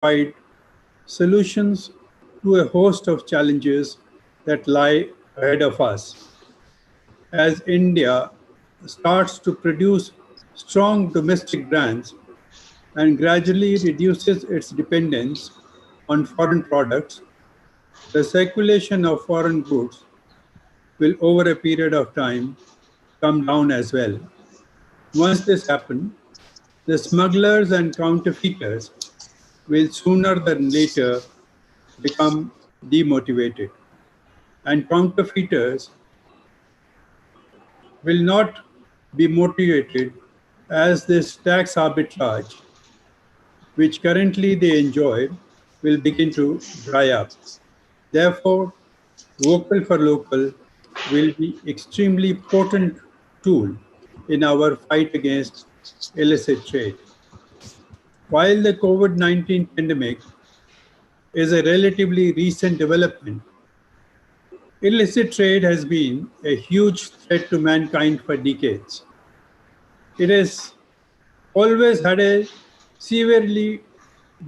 provide solutions to a host of challenges that lie ahead of us. As India starts to produce strong domestic brands and gradually reduces its dependence on foreign products, the circulation of foreign goods will, over a period of time, come down as well. Once this happens, the smugglers and counterfeiters will sooner than later become demotivated. And counterfeiters will not be motivated as this tax arbitrage, which currently they enjoy, will begin to dry up. Therefore, vocal for local will be extremely potent tool in our fight against illicit trade. While the COVID-19 pandemic is a relatively recent development, illicit trade has been a huge threat to mankind for decades. It has always had a severely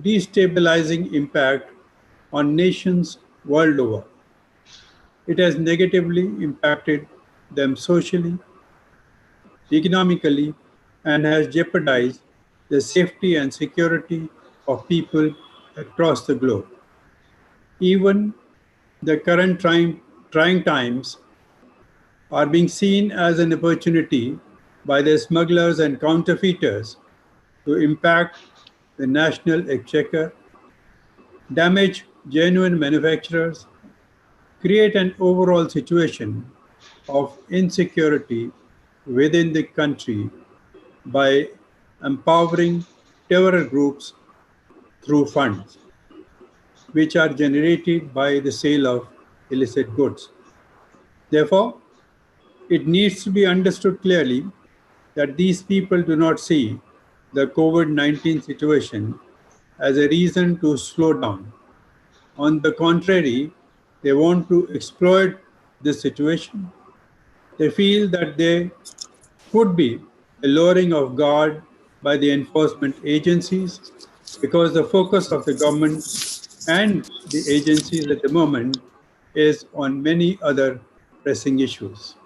destabilizing impact on nations world over. It has negatively impacted them socially, economically, and has jeopardized the safety and security of people across the globe. Even the current trying times are being seen as an opportunity by the smugglers and counterfeiters to impact the national exchequer, damage genuine manufacturers, create an overall situation of insecurity within the country by empowering terror groups through funds, which are generated by the sale of illicit goods. Therefore, it needs to be understood clearly that these people do not see the COVID-19 situation as a reason to slow down. On the contrary, they want to exploit this situation. They feel that there could be a lowering of guard by the enforcement agencies because the focus of the government and the agencies at the moment is on many other pressing issues.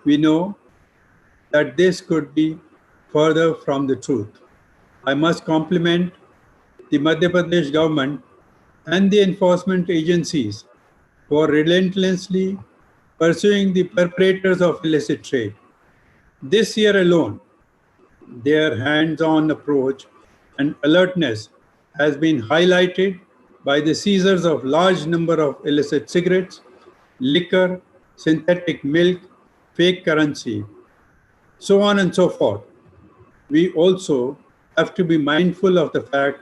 We know that this could be further from the truth. I must compliment the Madhya Pradesh government and the enforcement agencies for relentlessly pursuing the perpetrators of illicit trade. This year alone, their hands-on approach and alertness has been highlighted by the seizures of large number of illicit cigarettes, liquor, synthetic milk, fake currency, so on and so forth. We also have to be mindful of the fact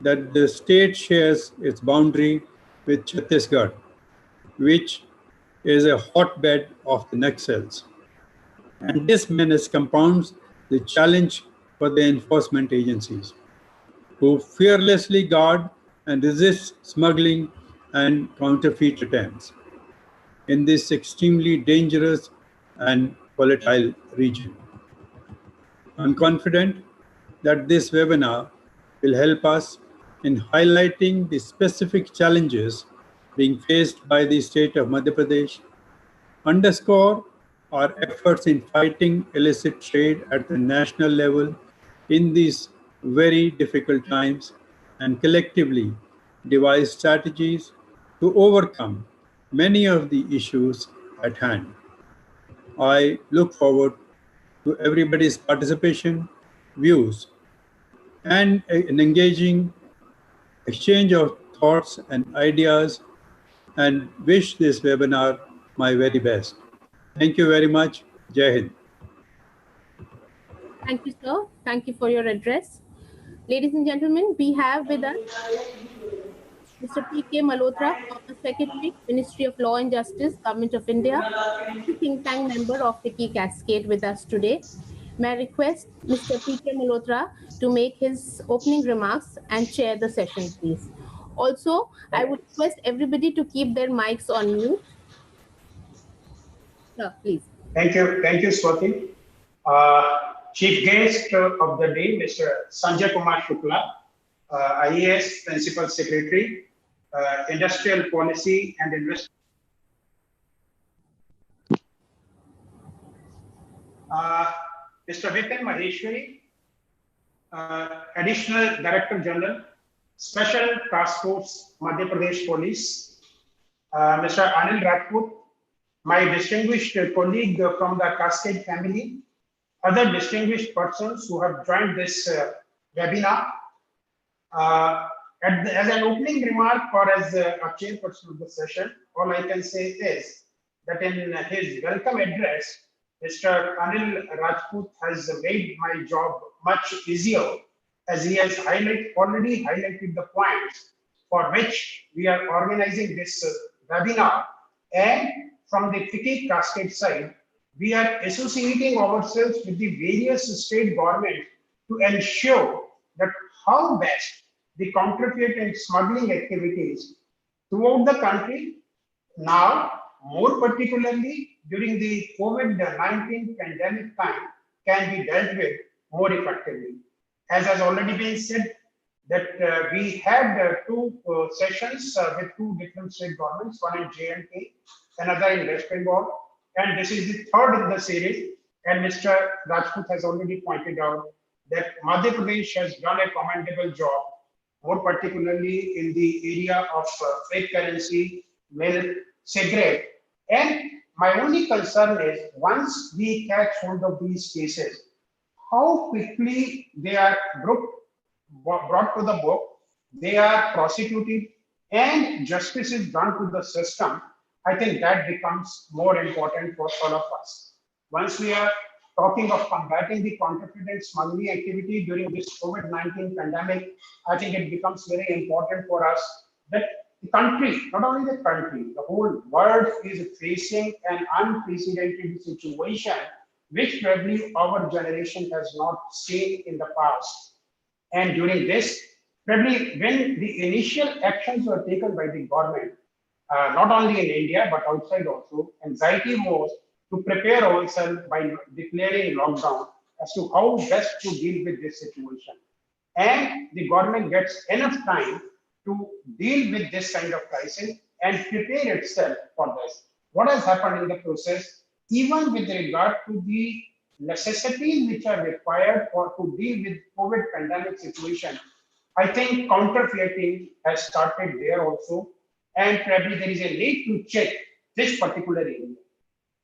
that the state shares its boundary with Chhattisgarh, which is a hotbed of the Naxals. And this menace compounds the challenge for the enforcement agencies, who fearlessly guard and resist smuggling and counterfeit attempts in this extremely dangerous and volatile region. I'm confident that this webinar will help us in highlighting the specific challenges being faced by the state of Madhya Pradesh, underscore our efforts in fighting illicit trade at the national level in these very difficult times, and collectively devise strategies to overcome many of the issues at hand. I look forward to everybody's participation, views, and an engaging exchange of thoughts and ideas, and wish this webinar my very best. Thank you very much. Jai Hind. Thank you, sir. Thank you for your address. Ladies and gentlemen, we have with us Mr. P.K. Malhotra, Former Secretary, Ministry of Law and Justice, Government of India, and think tank member of Vicky Cascade with us today. May I request Mr. P.K. Malhotra to make his opening remarks and chair the session, please. Also, I would request everybody to keep their mics on mute. Sir, please. Thank you, Swati. Chief guest of the day, Mr. Sanjay Kumar Shukla, IAS Principal Secretary, Industrial Policy and Investment. Mr. Vipin Maheshwari, Additional Director General, Special Task Force, Madhya Pradesh Police. Mr. Anil Rajput, my distinguished colleague from the Cascade family, other distinguished persons who have joined this webinar. As an opening remark or as a chairperson of the session, all I can say is that in his welcome address, Mr. Anil Rajput has made my job much easier, as he has already highlighted the points for which we are organizing this webinar. And from the FICCI Cascade side, we are associating ourselves with the various state governments to ensure that how best the counterfeit and smuggling activities throughout the country, now more particularly during the COVID-19 pandemic time, can be dealt with more effectively. As has already been said, that we had two sessions with two different state governments, one in J&K, another in West Bengal, and this is the third in the series. And Mr. Rajput has already pointed out that Madhya Pradesh has done a commendable job, more particularly in the area of fake currency, milk, cigarette. And my only concern is once we catch hold of these cases, how quickly they are brought to the book, they are prosecuted, and justice is done to the system. I think that becomes more important for all of us. Once we are talking of combating the counterfeit and smuggling activity during this COVID-19 pandemic, I think it becomes very important for us that the country, not only the country, the whole world is facing an unprecedented situation, which probably our generation has not seen in the past. And during this, probably when the initial actions were taken by the government, not only in India, but outside also, anxiety was to prepare ourselves by declaring lockdown as to how best to deal with this situation. And the government gets enough time to deal with this kind of crisis and prepare itself for this. What has happened in the process, even with regard to the necessities which are required for to deal with COVID pandemic situation, I think counterfeiting has started there also, and probably there is a need to check this particular area.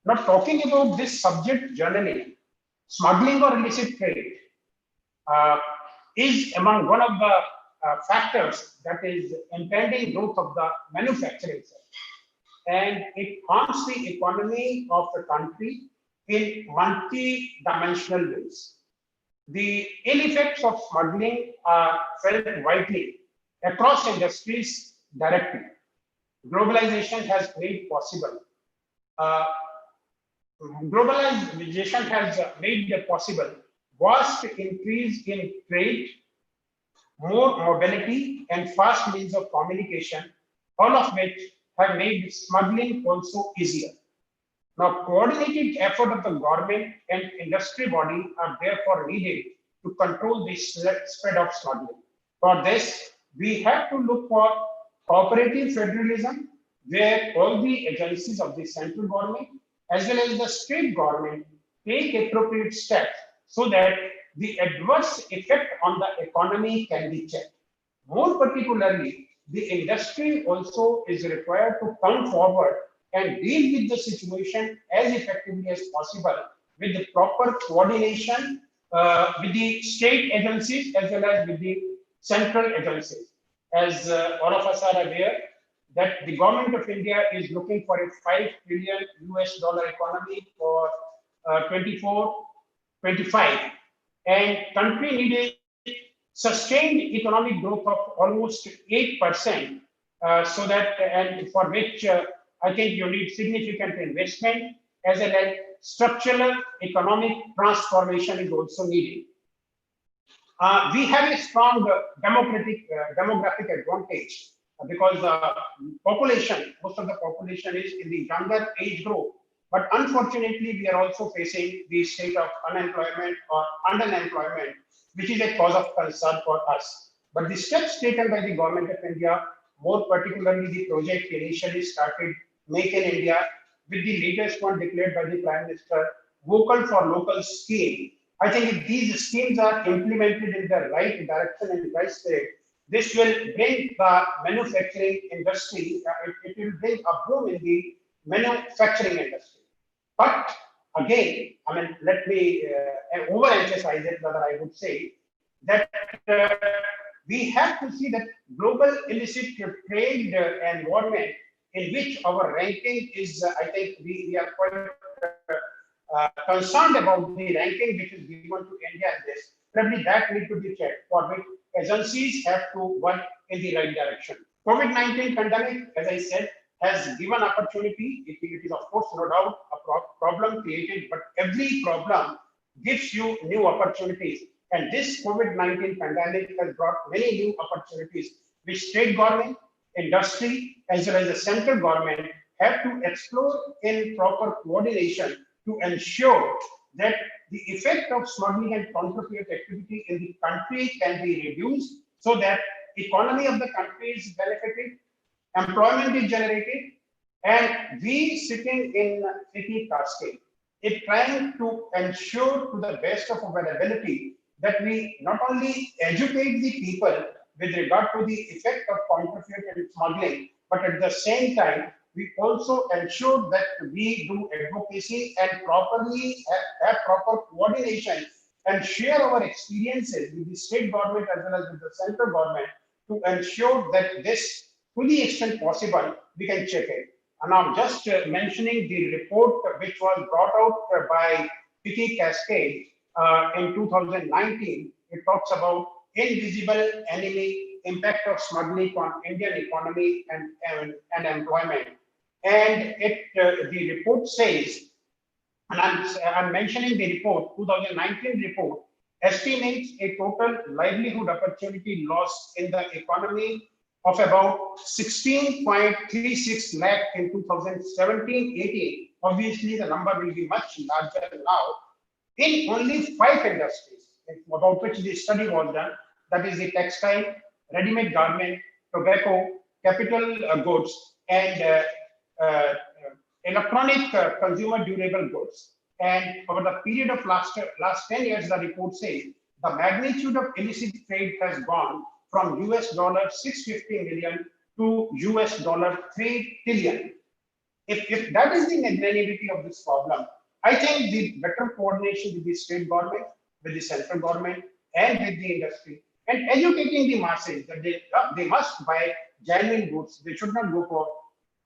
Not talking about this subject generally, smuggling or illicit trade is among one of the factors that is impeding growth of the manufacturing sector. And it harms the economy of the country in multi-dimensional ways. The ill effects of smuggling are felt widely across industries directly. Globalization has made possible. Globalization has made possible vast increase in trade, more mobility, and fast means of communication, all of which have made smuggling also easier. Now, coordinated effort of the government and industry body are therefore needed to control the spread of smuggling. For this, we have to look for cooperative federalism, where all the agencies of the central government as well as the state government take appropriate steps so that the adverse effect on the economy can be checked. More particularly, the industry also is required to come forward and deal with the situation as effectively as possible with the proper coordination with the state agencies as well as with the central agencies. As all of us are aware, that the government of India is looking for a $5 trillion economy for 24-25, and country needed sustained economic growth of almost 8%, so that, and for which I think you need significant investment as well as structural economic transformation is also needed. We have a strong demographic advantage because population, most of the population is in the younger age group. But unfortunately, we are also facing the state of unemployment or underemployment, which is a cause of concern for us. But the steps taken by the government of India, more particularly the project initially started Make in India, with the latest one declared by the Prime Minister, Vocal for Local scheme. I think if these schemes are implemented in the right direction and right state, this will bring the manufacturing industry, it will bring a boom in the manufacturing industry. But again, I mean, let me overemphasize it, whether I would say that we have to see that global illicit trade environment in which our ranking is, I think we are quite concerned about the ranking which is given to India in this. Probably that need to be checked, for which agencies have to work in the right direction. COVID-19 pandemic, as I said, has given opportunity. It is of course no doubt a problem created, but every problem gives you new opportunities. And this COVID-19 pandemic has brought many new opportunities, which state government, industry, as well as the central government have to explore in proper coordination to ensure that the effect of smuggling and counterfeit activity in the country can be reduced so that economy of the country is benefited, employment is generated, and we sitting in FICCI Cascade is trying to ensure to the best of our ability that we not only educate the people with regard to the effect of counterfeit and smuggling, but at the same time, we also ensure that we do advocacy and properly have proper coordination and share our experiences with the state government as well as with the central government to ensure that this, to the extent possible, we can check it. And I'm just mentioning the report which was brought out by FICCI Cascade in 2019. It talks about invisible enemy, impact of smuggling on Indian economy and employment. And the report says, and I'm mentioning the report, 2019 report, estimates a total livelihood opportunity loss in the economy of about 16.36 lakh in 2017-18. Obviously, the number will be much larger now. In only 5 industries about which the study was done, that is the textile, ready-made garment, tobacco, capital goods, and electronic consumer durable goods. And over the period of last 10 years, the report says the magnitude of illicit trade has gone from US $650 million to US $3 trillion. If that is the magnitude of this problem, I think the better coordination with the state government, with the central government, and with the industry, and educating the masses that they must buy genuine goods. They should not go for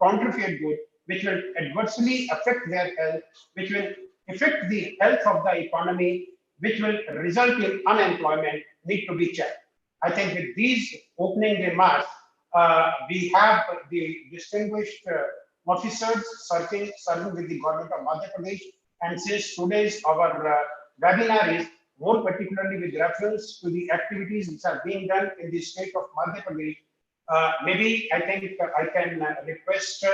counterfeit goods, which will adversely affect their health, which will affect the health of the economy, which will result in unemployment, need to be checked. I think with these opening remarks, we have the distinguished officers serving with the government of Madhya Pradesh. And since today's our webinar is more particularly with reference to the activities which are being done in the state of Madhya Pradesh, maybe I think I can request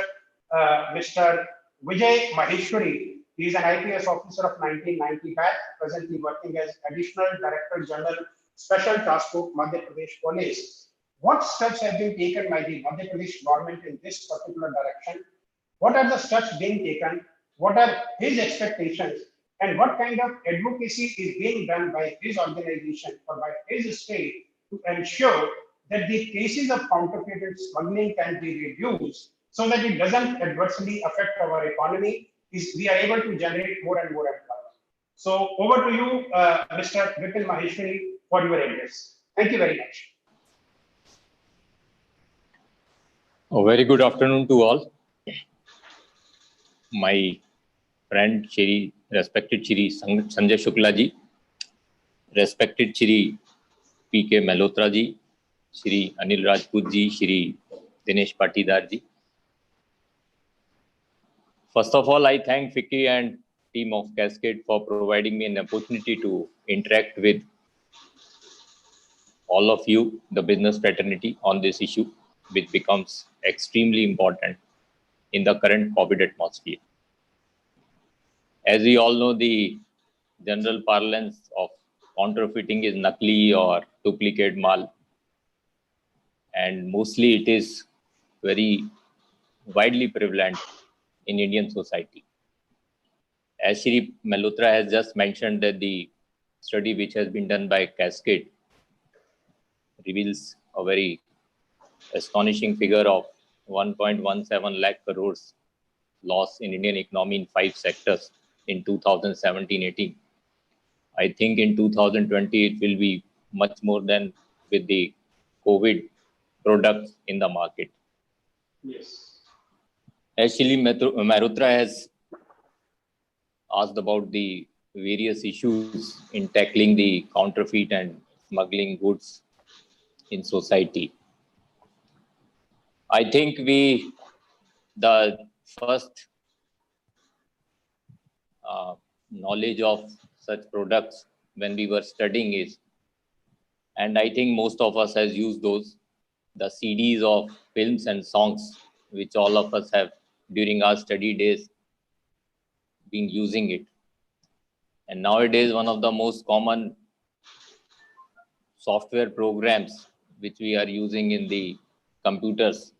Mr. Vijay Maheshwari. He is an IPS officer of 1990 batch, presently working as Additional Director General Special Task Force Madhya Pradesh Police. What steps have been taken by the Madhya Pradesh government in this particular direction? What are the steps being taken? What are his expectations? And what kind of advocacy is being done by his organization or by his state to ensure that the cases of counterfeit and smuggling can be reduced so that it doesn't adversely affect our economy, is we are able to generate more and more employment. So over to you, Mr. Vipin Maheshwari, for your address. Thank you very much. A very good afternoon to all. My friend Shri, respected Shri Sanjay Shukla ji, respected Shri P.K. Malhotra ji, Shri Anil Rajput ji, Shri Dinesh Patidar ji. First of all, I thank FICCI and team of Cascade for providing me an opportunity to interact with all of you, the business fraternity, on this issue, which becomes extremely important in the current COVID atmosphere. As we all know, the general parlance of counterfeiting is nakli or duplicate mal. and mostly it is very widely prevalent in Indian society. As Shri Malhotra has just mentioned, that the study which has been done by Cascade reveals a very astonishing figure of 1.17 lakh crores loss in Indian economy in 5 sectors in 2017-18. I think in 2020 it will be much more than with the COVID products in the market. Yes. As Shri Malhotra has asked about the various issues in tackling the counterfeit and smuggling goods in society, I think the first knowledge of such products when we were studying is, and I think most of us has used those, the CDs of films and songs, which all of us have during our study days been using it. And nowadays, one of the most common software programs which we are using in the computers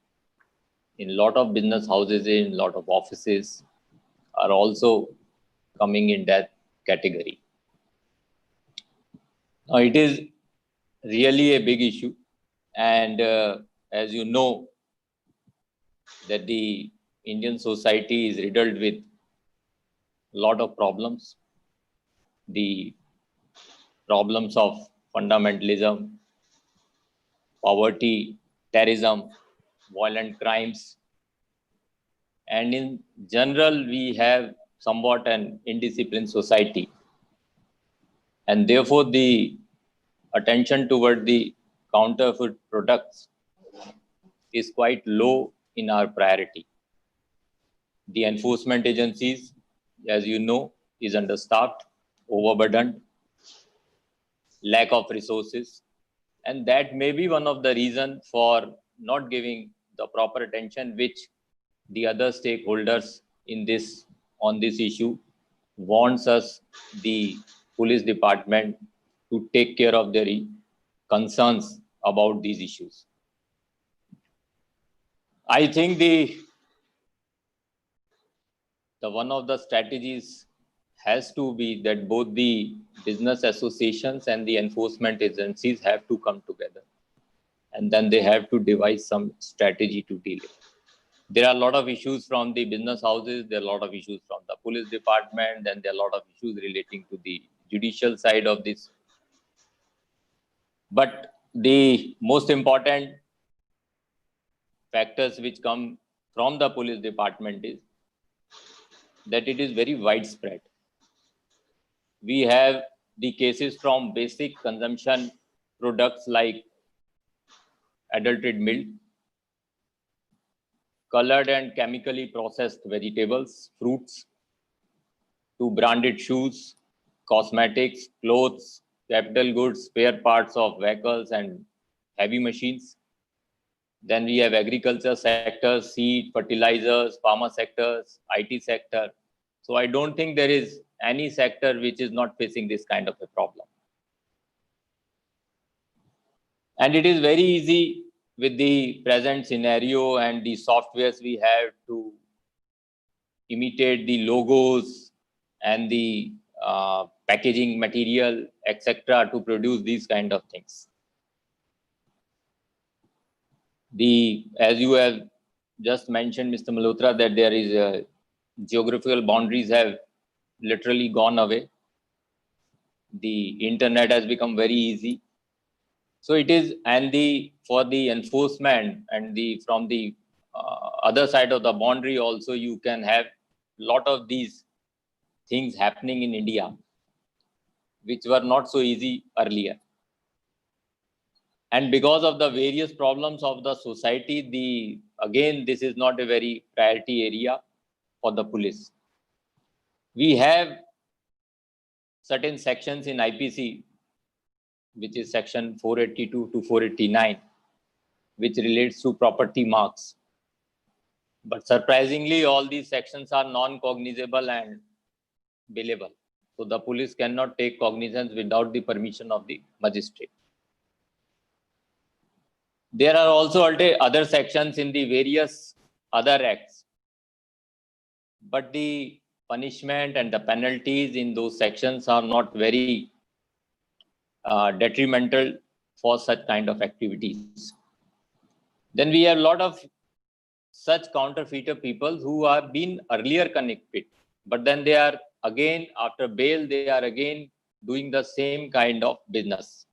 in lot of business houses, in lot of offices, are also coming in that category. Now, it is really a big issue, and as you know, that the Indian society is riddled with a lot of problems. The problems of fundamentalism, poverty, terrorism, violent crimes, and in general, we have somewhat an indisciplined society. And therefore, the attention toward the counterfeit products is quite low in our priority. The enforcement agencies, as you know, is understaffed, overburdened, lack of resources, and that may be one of the reasons for not giving the proper attention which the other stakeholders in this on this issue wants us, the police department, to take care of their concerns about these issues. I think the one of the strategies has to be that both the business associations and the enforcement agencies have to come together, and then they have to devise some strategy to deal with. There are a lot of issues from the business houses, there are a lot of issues from the police department, and there are a lot of issues relating to the judicial side of this. But the most important factors which come from the police department is that it is very widespread. We have the cases from basic consumption products like adulterated milk, colored and chemically processed vegetables, fruits, to branded shoes, cosmetics, clothes, capital goods, spare parts of vehicles and heavy machines. Then we have agriculture sectors, seed, fertilizers, pharma sectors, IT sector. So I don't think there is any sector which is not facing this kind of a problem. And it is very easy with the present scenario and the softwares we have to imitate the logos and the packaging material, etc., to produce these kind of things. As you have just mentioned, Mr. Malhotra, that there is geographical boundaries have literally gone away. The internet has become very easy. So it is, and for the enforcement and from the other side of the boundary also, you can have lot of these things happening in India, which were not so easy earlier. And because of the various problems of the society, again, this is not a very priority area for the police. We have certain sections in IPC, which is section 482 to 489, which relates to property marks. But surprisingly, all these sections are non-cognizable and bailable. So the police cannot take cognizance without the permission of the magistrate. There are also other sections in the various other acts, but the punishment and the penalties in those sections are not very detrimental for such kind of activities. Then we have a lot of such counterfeiter people who have been earlier convicted, but then they are again, after bail, they are again doing the same kind of business.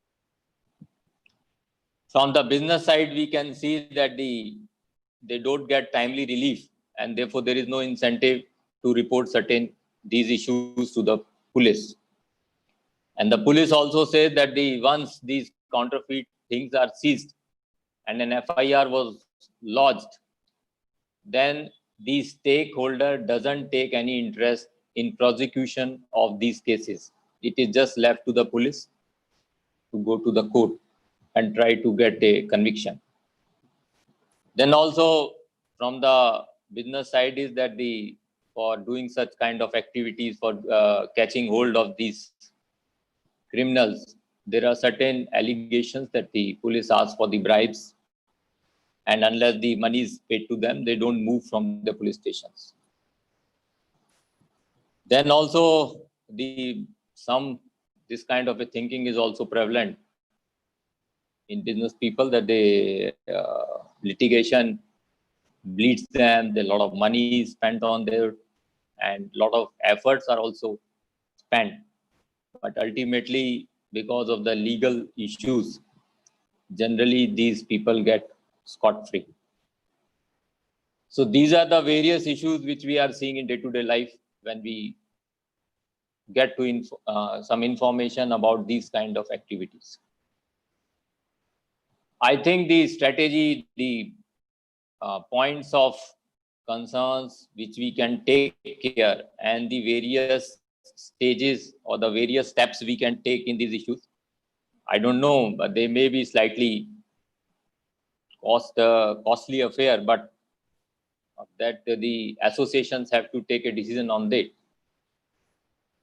From the business side, we can see that they don't get timely relief, and therefore there is no incentive to report these issues to the police. And the police also says that once these counterfeit things are seized and an FIR was lodged, then the stakeholder doesn't take any interest in prosecution of these cases. It is just left to the police to go to the court and try to get a conviction. Then also from the business side is that for doing such kind of activities, for catching hold of these criminals, there are certain allegations that the police ask for the bribes, and unless the money is paid to them, they don't move from the police stations. Then also this kind of a thinking is also prevalent in business people, that litigation bleeds them, a lot of money is spent on there, and a lot of efforts are also spent. But ultimately, because of the legal issues, generally these people get scot-free. So these are the various issues which we are seeing in day-to-day life when we get to some information about these kind of activities. I think the strategy, the points of concerns which we can take care, and the various stages or the various steps we can take in these issues, I don't know, but they may be slightly costly affair, but that the associations have to take a decision on that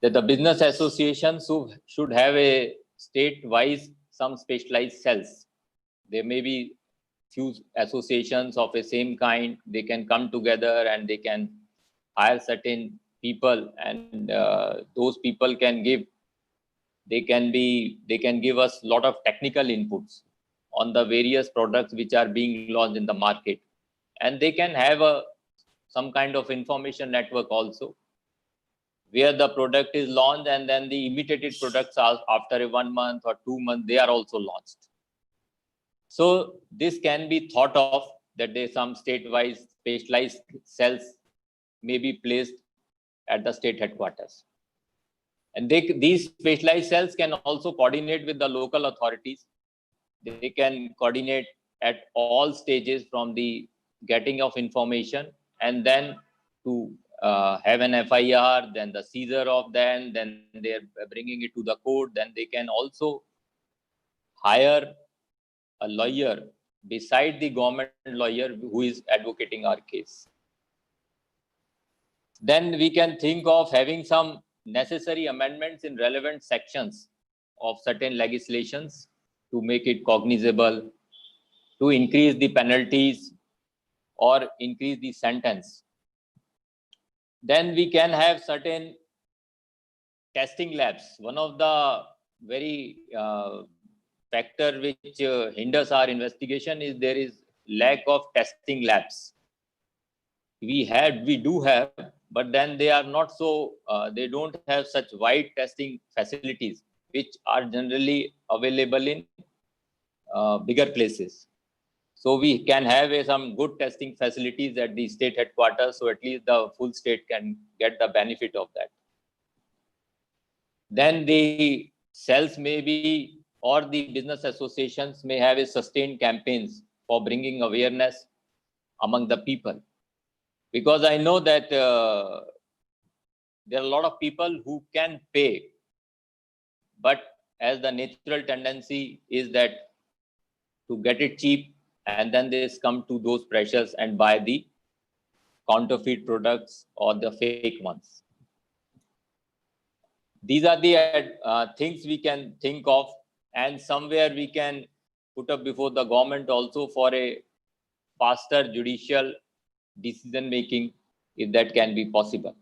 the business associations should have a state-wise some specialized cells. There may be few associations of the same kind. They can come together and they can hire certain people, and those people can give us a lot of technical inputs on the various products which are being launched in the market, and they can have some kind of information network also, where the product is launched and then the imitated products are after 1 month or 2 months, they are also launched. So this can be thought of that there some state-wise specialized cells may be placed at the state headquarters. And these specialized cells can also coordinate with the local authorities. They can coordinate at all stages, from the getting of information and then to have an FIR, then the seizure of them, then they're bringing it to the court. Then they can also hire a lawyer beside the government lawyer who is advocating our case. Then we can think of having some necessary amendments in relevant sections of certain legislations to make it cognizable, to increase the penalties or increase the sentence. Then we can have certain testing labs. One of the very factor which hinders our investigation is there is lack of testing labs. We do have, but then they are not so, they don't have such wide testing facilities which are generally available in bigger places. So we can have some good testing facilities at the state headquarters, so at least the full state can get the benefit of that. Then the cells may be, or the business associations may have a sustained campaigns for bringing awareness among the people. Because I know that there are a lot of people who can pay, but as the natural tendency is that to get it cheap, and then they come to those pressures and buy the counterfeit products or the fake ones. These are the things we can think of, and somewhere we can put up before the government also for a faster judicial decision making, if that can be possible.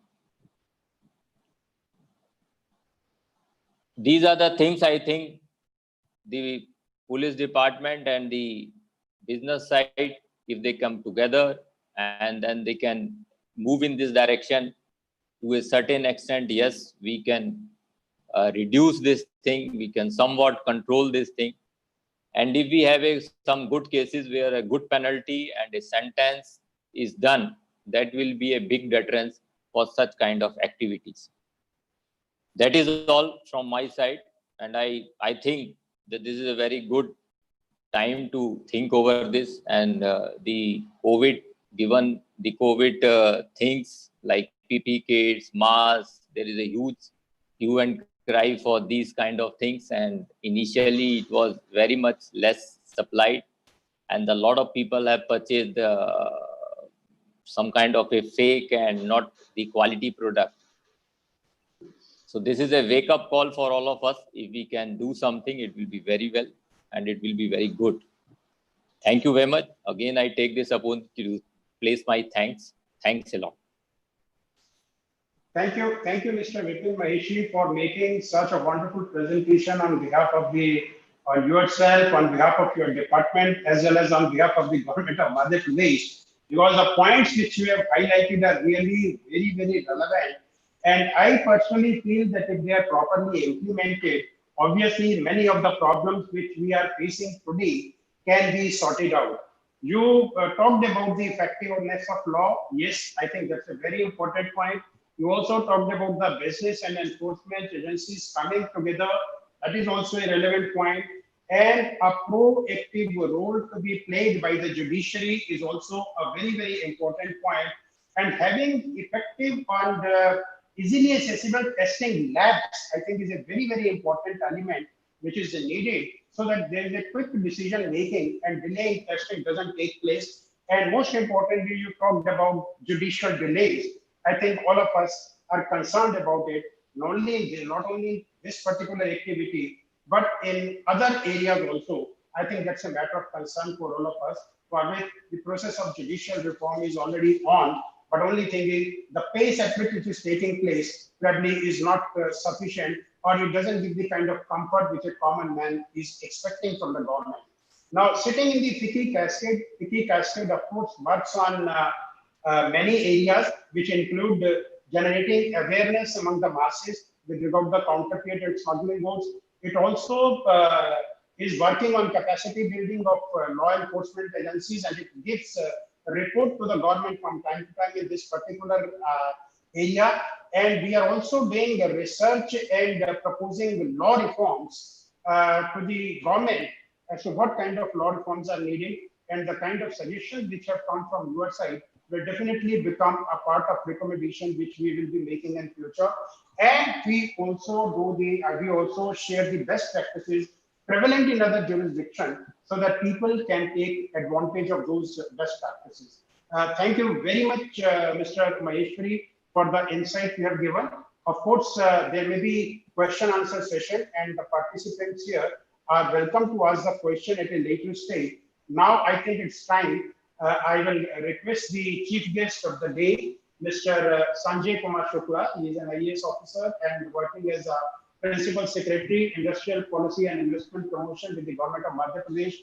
These are the things I think the police department and the business side, if they come together and then they can move in this direction to a certain extent, yes, we can reduce this thing, we can somewhat control this thing. And if we have some good cases where a good penalty and a sentence is done, that will be a big deterrence for such kind of activities. That is all from my side, and I think that this is a very good time to think over this, and the COVID, given the COVID things like PP kits, masks, there is a huge hue and cry for these kind of things, and initially it was very much less supplied, and a lot of people have purchased some kind of a fake and not the quality product. So this is a wake-up call for all of us. If we can do something, it will be very well and it will be very good. Thank you very much. Again, I take this opportunity to place my thanks. Thanks a lot. Thank you, Mr. Vipin Maheshwari, for making such a wonderful presentation on behalf of yourself, on behalf of your department, as well as on behalf of the government of Madhya Pradesh. Because the points which you have highlighted are really very, very relevant. And I personally feel that if they are properly implemented, obviously many of the problems which we are facing today can be sorted out. You talked about the effectiveness of law. Yes, I think that's a very important point. You also talked about the business and enforcement agencies coming together. That is also a relevant point. And a proactive role to be played by the judiciary is also a very, very important point. And having effective and easily accessible testing labs, I think, is a very, very important element which is needed so that there is a quick decision making and delay in testing doesn't take place. And most importantly, you talked about judicial delays. I think all of us are concerned about it, not only this particular activity, but in other areas also. I think that's a matter of concern for all of us. For which the process of judicial reform is already on, but only thing is the pace at which it is taking place probably is not sufficient, or it doesn't give the kind of comfort which a common man is expecting from the government. Now, sitting in the FICCI Cascade, of course, works on many areas, which include generating awareness among the masses with regard to the counterfeit and smuggling goods. It also is working on capacity building of law enforcement agencies, and it gives a report to the government from time to time in this particular area. And we are also doing research and proposing law reforms to the government as to what kind of law reforms are needed, and the kind of suggestions which have come from your side will definitely become a part of recommendation which we will be making in future. And we also share the best practices prevalent in other jurisdictions so that people can take advantage of those best practices. Thank you very much, Mr. Maheshwari, for the insight you have given. Of course, there may be question-answer session, and the participants here are welcome to ask the question at a later stage. Now, I think it's time. I will request the chief guest of the day, Mr. Sanjay Kumar Shukla. He is an IAS officer and working as a Principal Secretary, Industrial Policy and Investment Promotion with the Government of Madhya Pradesh.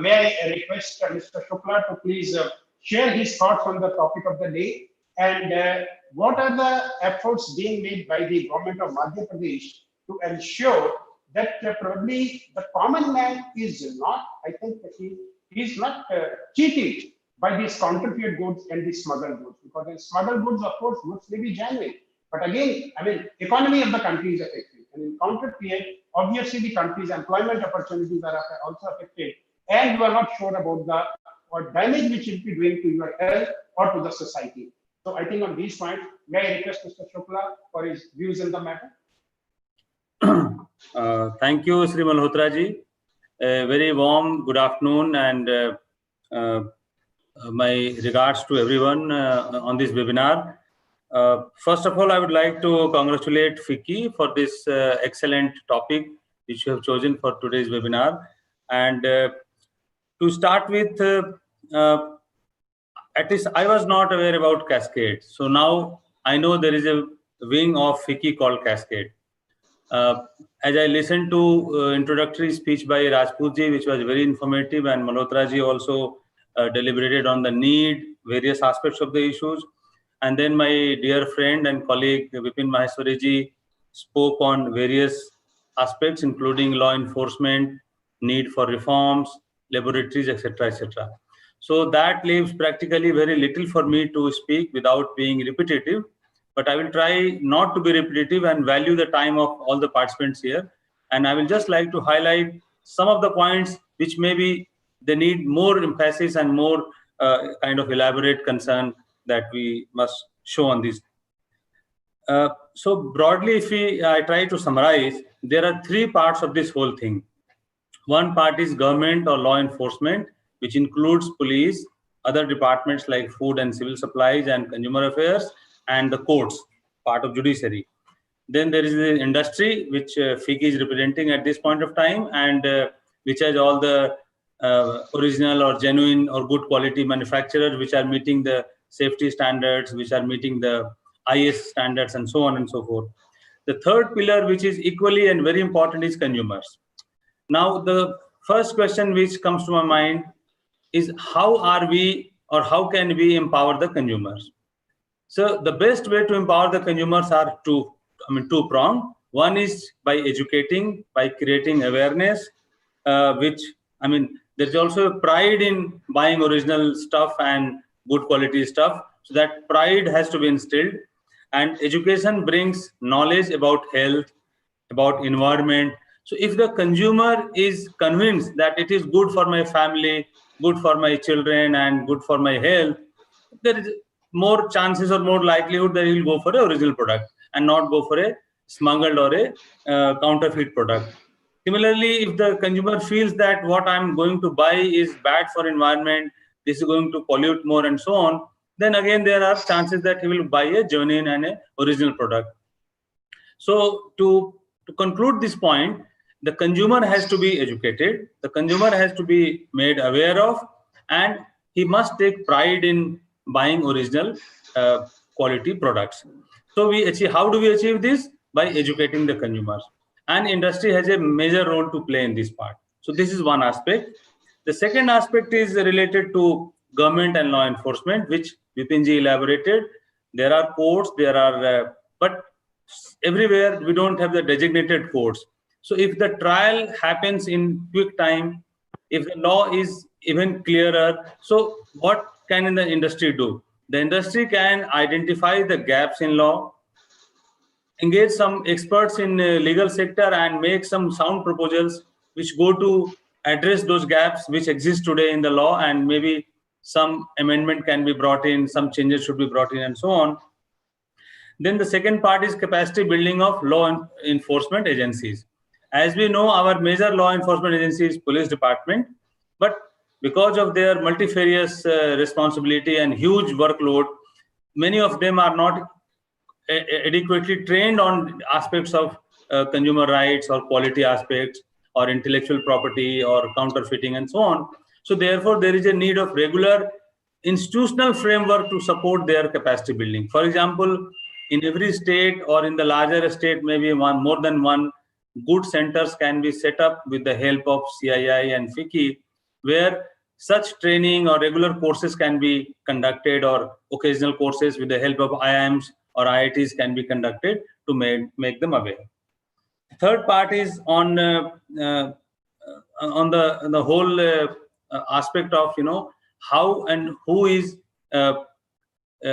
May I request Mr. Shukla to please share his thoughts on the topic of the day, and what are the efforts being made by the Government of Madhya Pradesh to ensure that probably the common man is not, I think he is not cheated by these counterfeit goods and the smuggled goods, because in smuggled goods, of course, goods may be genuine. But again, I mean, economy of the country is affected. And in counterfeit, obviously the country's employment opportunities are also affected. And you are not sure about the damage which it will be doing to your health or to the society. So I think on these points, may I request Mr. Shukla for his views in the matter? Thank you, Sri Malhotra ji. A very warm good afternoon, and my regards to everyone on this webinar. First of all, I would like to congratulate FICCI for this excellent topic which you have chosen for today's webinar. And to start with, at least I was not aware about Cascade. So now I know there is a wing of FICCI called Cascade. As I listened to introductory speech by Rajputji, which was very informative, and Malhotra ji also deliberated on the need, various aspects of the issues. And then my dear friend and colleague Vipin Maheshwari ji spoke on various aspects, including law enforcement, need for reforms, laboratories, etc., etc. So that leaves practically very little for me to speak without being repetitive. But I will try not to be repetitive and value the time of all the participants here. And I will just like to highlight some of the points which maybe they need more emphasis and more kind of elaborate concern that we must show on this. So broadly, if I try to summarize, there are three parts of this whole thing. One part is government or law enforcement, which includes police, other departments like food and civil supplies and consumer affairs, and the courts, part of judiciary. Then there is the industry, which FICCI is representing at this point of time, and which has all the original or genuine or good quality manufacturers, which are meeting the safety standards, which are meeting the IS standards, and so on and so forth. The third pillar, which is equally and very important, is consumers. Now, the first question which comes to my mind is how are we, or how can we empower the consumers? So the best way to empower the consumers are two-pronged. One is by educating, by creating awareness, there's also a pride in buying original stuff and good quality stuff. So that pride has to be instilled. And education brings knowledge about health, about environment. So if the consumer is convinced that it is good for my family, good for my children, and good for my health, there is more chances or more likelihood that he will go for the original product and not go for a smuggled or a counterfeit product. Similarly, if the consumer feels that what I'm going to buy is bad for environment, this is going to pollute more and so on, then again there are chances that he will buy a genuine and a original product. So to conclude this point, the consumer has to be educated, the consumer has to be made aware of, and he must take pride in buying original quality products. So how do we achieve this? By educating the consumers. And industry has a major role to play in this part. So this is one aspect. The second aspect is related to government and law enforcement, which Vipinji elaborated. There are courts, but everywhere we don't have the designated courts. So if the trial happens in quick time, if the law is even clearer, so what can the industry do? The industry can identify the gaps in law, engage some experts in legal sector, and make some sound proposals which go to address those gaps which exist today in the law, and maybe some amendment can be brought in, some changes should be brought in, and so on. Then the second part is capacity building of law enforcement agencies. As we know, our major law enforcement agency is police department, but because of their multifarious responsibility and huge workload, many of them are not adequately trained on aspects of consumer rights or quality aspects or intellectual property or counterfeiting and so on. So therefore, there is a need of regular institutional framework to support their capacity building. For example, in every state or in the larger state, maybe more than one good centers can be set up with the help of CII and FICCI, where such training or regular courses can be conducted, or occasional courses with the help of IIMs or IITs can be conducted to make them aware. Third part is on the whole aspect of how and who is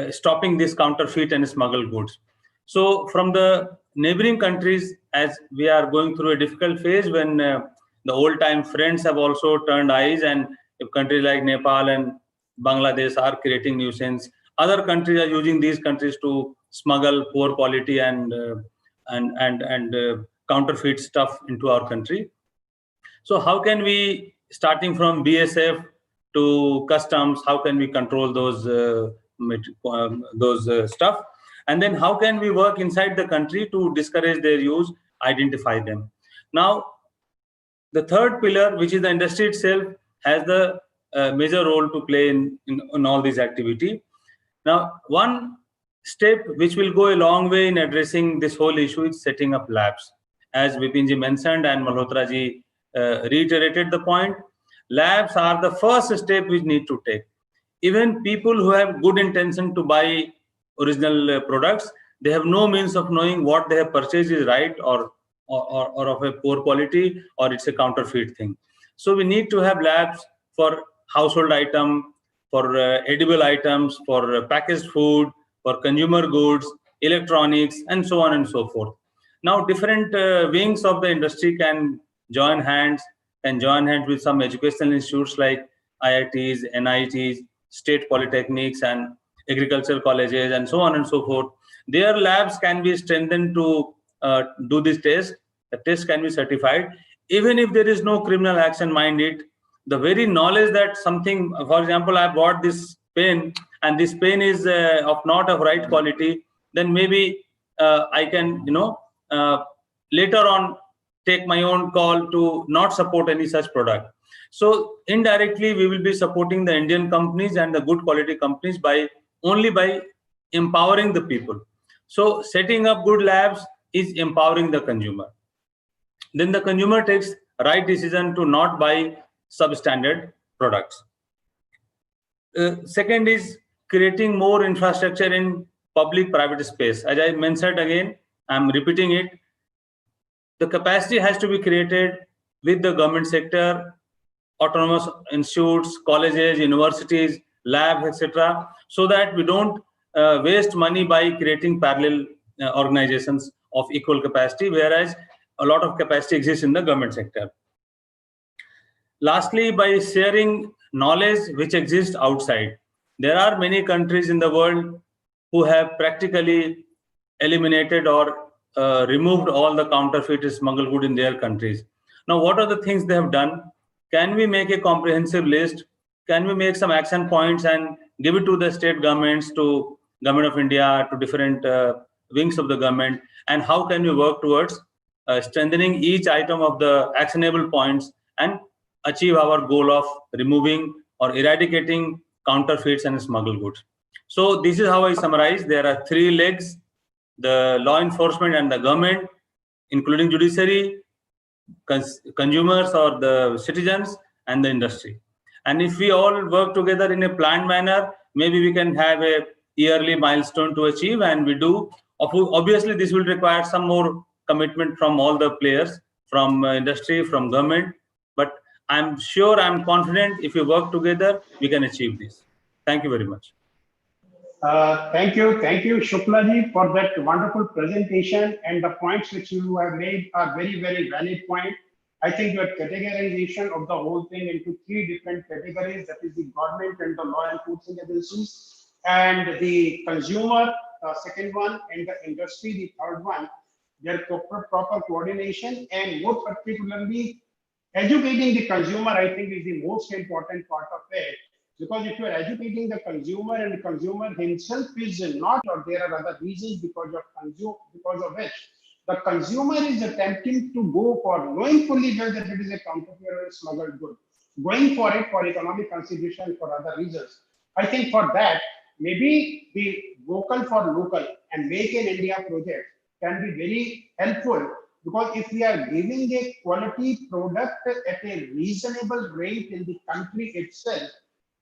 stopping this counterfeit and smuggled goods. So from the neighboring countries, as we are going through a difficult phase when the old-time friends have also turned eyes, and if countries like Nepal and Bangladesh are creating nuisance, other countries are using these countries to smuggle poor quality and counterfeit stuff into our country. So how can we, starting from BSF to customs, how can we control those stuff? And then how can we work inside the country to discourage their use, identify them? Now, The third pillar, which is the industry itself, has the major role to play in all these activity. Now, one step which will go a long way in addressing this whole issue is setting up labs. As Vipinji mentioned and Malhotra ji reiterated the point, labs are the first step we need to take. Even people who have good intention to buy original products, they have no means of knowing what they have purchased is right or of a poor quality, or it's a counterfeit thing. So we need to have labs for household item, for edible items, for packaged food, for consumer goods, electronics, and so on and so forth. Now, different wings of the industry can join hands with some educational institutes like IITs, NITs, state polytechnics, and agricultural colleges, and so on and so forth. Their labs can be strengthened to do this test. The test can be certified. Even if there is no criminal action behind it, the very knowledge that something, for example, I bought this pen and this pen is not of right quality, then maybe I can, later on take my own call to not support any such product. So indirectly, we will be supporting the Indian companies and the good quality companies only by empowering the people. So setting up good labs is empowering the consumer. Then the consumer takes right decision to not buy substandard products. Second is creating more infrastructure in public-private space. As I mentioned again, I'm repeating it. The capacity has to be created with the government sector, autonomous institutes, colleges, universities, labs, etc., so that we don't waste money by creating parallel organizations of equal capacity, whereas a lot of capacity exists in the government sector. Lastly, by sharing knowledge which exists outside. There are many countries in the world who have practically eliminated or removed all the counterfeit smuggled goods in their countries. Now, what are the things they have done? Can we make a comprehensive list? Can we make some action points and give it to the state governments, to Government of India, to different wings of the government? And how can we work towards strengthening each item of the actionable points and achieve our goal of removing or eradicating counterfeits and smuggled goods? So this is how I summarize. There are three legs: the law enforcement and the government, including judiciary, consumers or the citizens, and the industry. And if we all work together in a planned manner, maybe we can have a yearly milestone to achieve, and we do. Obviously, this will require some more commitment from all the players, from industry, from government. But I'm sure, I'm confident, if we work together, we can achieve this. Thank you very much. Thank you, Shukla ji, for that wonderful presentation, and the points which you have made are very, very valid point. I think your categorization of the whole thing into three different categories, that is the government and the law enforcement agencies, and the consumer, second one, and the industry, the third one, their proper coordination, and more particularly educating the consumer, I think, is the most important part of it. Because if you are educating the consumer and the consumer himself is not, or there are other reasons because of which the consumer is attempting to go for, knowing fully well that it is a counterfeit or a smuggled good, going for it for economic consideration, for other reasons. I think for that, maybe the vocal for local and Make in India project can be very helpful, because if we are giving a quality product at a reasonable rate in the country itself,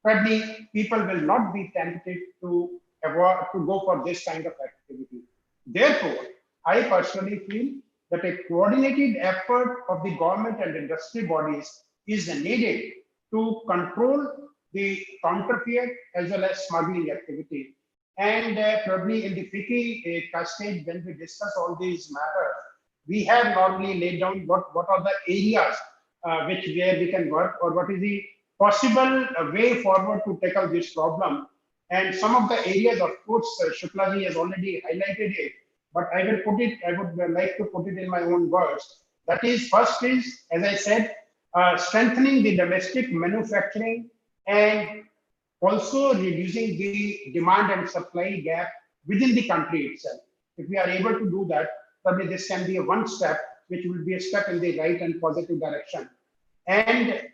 probably people will not be tempted to go for this kind of activity. Therefore, I personally feel that a coordinated effort of the government and industry bodies is needed to control the counterfeit as well as smuggling activity. And probably in the FICCI cascade, when we discuss all these matters, we have normally laid down what are the areas where we can work, or what is the possible way forward to tackle this problem. And some of the areas, of course, Shukla ji has already highlighted it, but I would like to put it in my own words. That is, first is, as I said, strengthening the domestic manufacturing and also reducing the demand and supply gap within the country itself. If we are able to do that, probably this can be a one step, which will be a step in the right and positive direction. And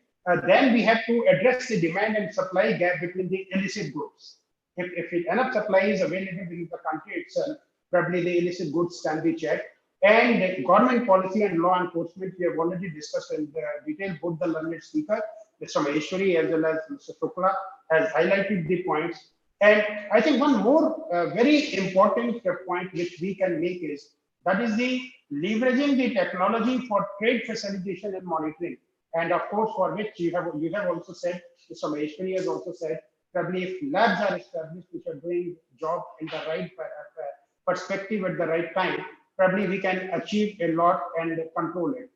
then we have to address the demand and supply gap between the illicit goods. If enough supply is available within the country itself, probably the illicit goods can be checked. And government policy and law enforcement, we have already discussed in detail. Both the learned speaker, Mr. Maheshwari, as well as Mr. Shukla, has highlighted the points. And I think one more very important point which we can make is that is the leveraging the technology for trade facilitation and monitoring. And of course, for which you have also said, Mr. Maheshwari has also said, probably if labs are established which are doing job in the right perspective at the right time, probably we can achieve a lot and control it.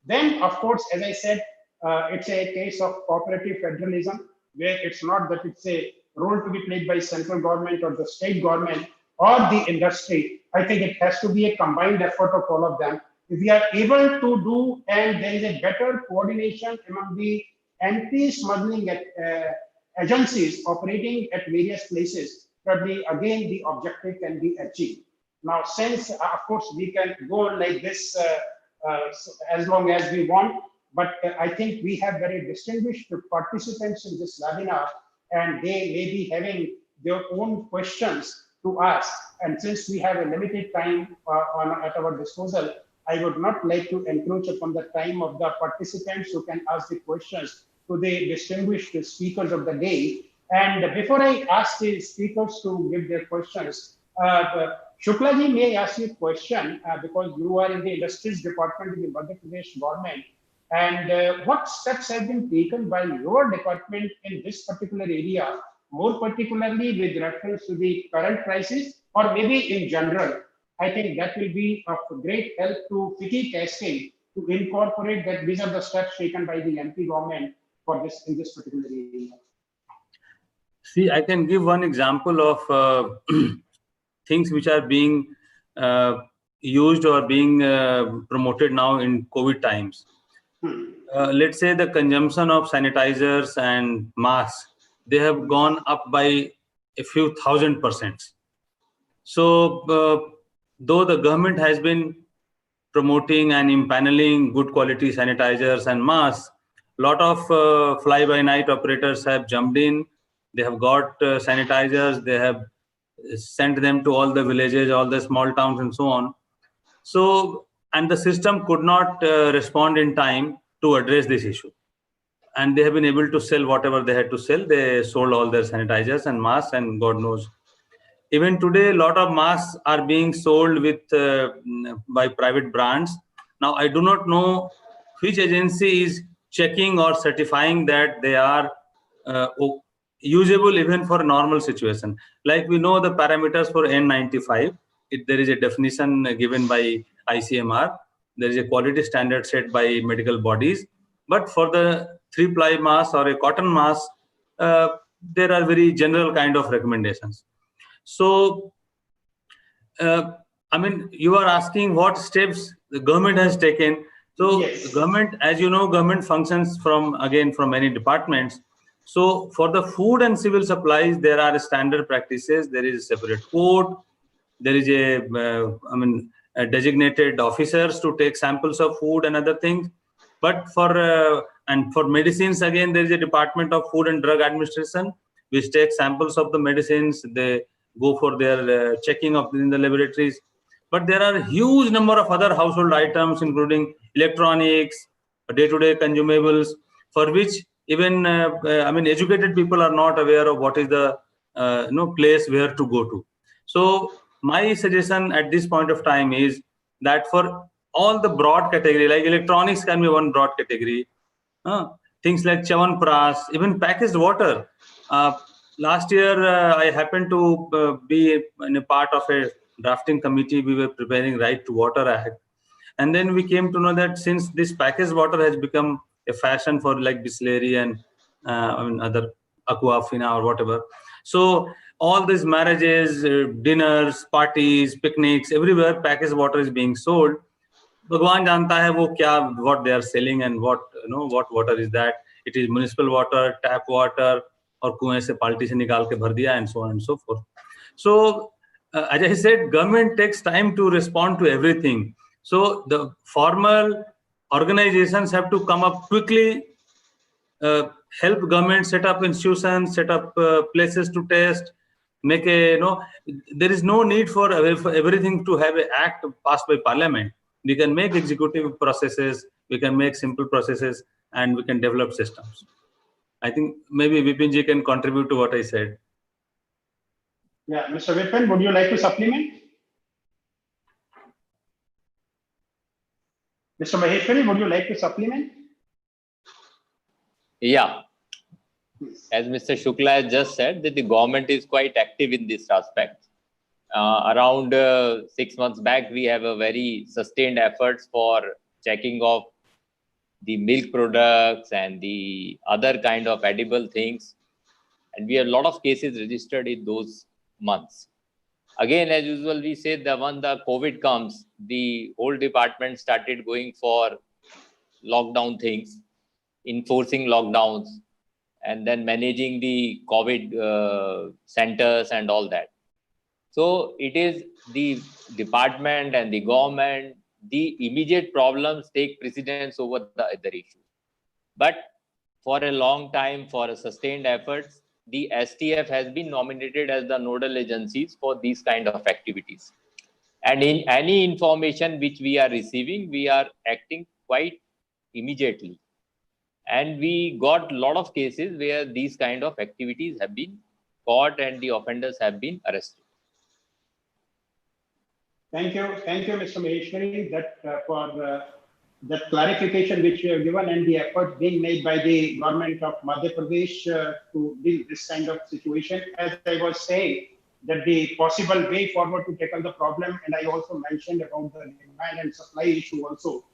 Then, of course, as I said, it's a case of cooperative federalism, where it's not that it's a role to be played by central government or the state government or the industry. I think it has to be a combined effort of all of them. If we are able to do, and there is a better coordination among the anti-smuggling agencies operating at various places, probably again the objective can be achieved. Now, since of course we can go on like this as long as we want, but I think we have very distinguished participants in this webinar, and they may be having their own questions to ask. And since we have a limited time at our disposal, I would not like to encroach upon the time of the participants who can ask the questions to the distinguished speakers of the day. And before I ask the speakers to give their questions, Shukla ji, may I ask you a question, because you are in the industries department in the Madhya Pradesh government, and what steps have been taken by your department in this particular area, more particularly with reference to the current crisis, or maybe in general? I think that will be of great help to FICCI Cascade to incorporate that these are the steps taken by the MP government for this in this particular area. See, I can give one example of things which are being used or being promoted now in COVID times. Let's say the consumption of sanitizers and masks, they have gone up by a few 1000%. So though the government has been promoting and impaneling good quality sanitizers and masks, a lot of fly-by-night operators have jumped in. They have got sanitizers, they have sent them to all the villages, all the small towns and so on. So, and the system could not respond in time to address this issue. And they have been able to sell whatever they had to sell. They sold all their sanitizers and masks, and God knows. Even today, a lot of masks are being sold with by private brands. Now, I do not know which agency is checking or certifying that they are usable even for a normal situation. Like we know the parameters for N95, there is a definition given by ICMR. There is a quality standard set by medical bodies. But for the 3-ply mask or a cotton mask, there are very general kind of recommendations. So, I mean, you are asking what steps the government has taken. So, yes. Government, as you know, government functions from many departments. So, for the food and civil supplies, there are standard practices. There is a separate code. There is a designated officers to take samples of food and other things. But for medicines, again, there is a Department of Food and Drug Administration which takes samples of the medicines. They go for their checking of in the laboratories. But there are a huge number of other household items, including electronics, day-to-day consumables, for which even educated people are not aware of what is the place where to go to. So my suggestion at this point of time is that for all the broad category, like electronics can be one broad category, things like Chyawanprash, even packaged water. Last year, I happened to be in a part of a drafting committee. We were preparing Right to Water Act. And then we came to know that since this packaged water has become a fashion for like Bisleri and other Aquafina or whatever. So all these marriages, dinners, parties, picnics, everywhere packaged water is being sold. Bhagwan janta hai wo kya, what they are selling and what water is that. It is municipal water, tap water, or कुएं से पाल्टी से निकाल के भर दिया, and so on and so forth. So as I said, government takes time to respond to everything. So the formal organizations have to come up quickly help government set up institutions, set up places to test, make a, there is no need for everything to have an act passed by parliament. We can make executive processes, we can make simple processes, and we can develop systems. I think maybe Vipinji can contribute to what I said. Yeah, Mr. Vipin, would you like to supplement? Mr. Maheshwari, would you like to supplement? Yeah. As Mr. Shukla has just said, that the government is quite active in this aspect. Around 6 months back, we have a very sustained efforts for checking of the milk products and the other kind of edible things. And we have a lot of cases registered in those months. Again, as usual, we say that when the COVID comes, the whole department started going for lockdown things, enforcing lockdowns, and then managing the COVID centers and all that. So it is the department and the government, the immediate problems take precedence over the other issues. But for a long time, for a sustained efforts, the STF has been nominated as the nodal agencies for these kind of activities. And in any information which we are receiving, we are acting quite immediately. And we got a lot of cases where these kind of activities have been caught and the offenders have been arrested. Thank you, Mr. Maheshwari, for that clarification which you have given and the effort being made by the government of Madhya Pradesh to deal with this kind of situation. As I was saying, that the possible way forward to tackle the problem, and I also mentioned about the demand and supply issue also.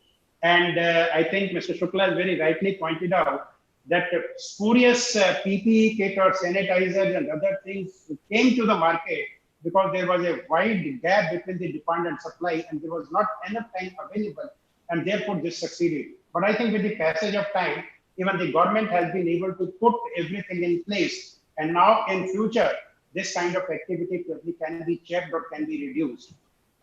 And I think Mr. Shukla has very rightly pointed out that spurious PPE kit or sanitizers and other things came to the market because there was a wide gap between the demand and supply, and there was not enough time available, and therefore this succeeded. But I think with the passage of time, even the government has been able to put everything in place, and now in future, this kind of activity probably can be checked or can be reduced.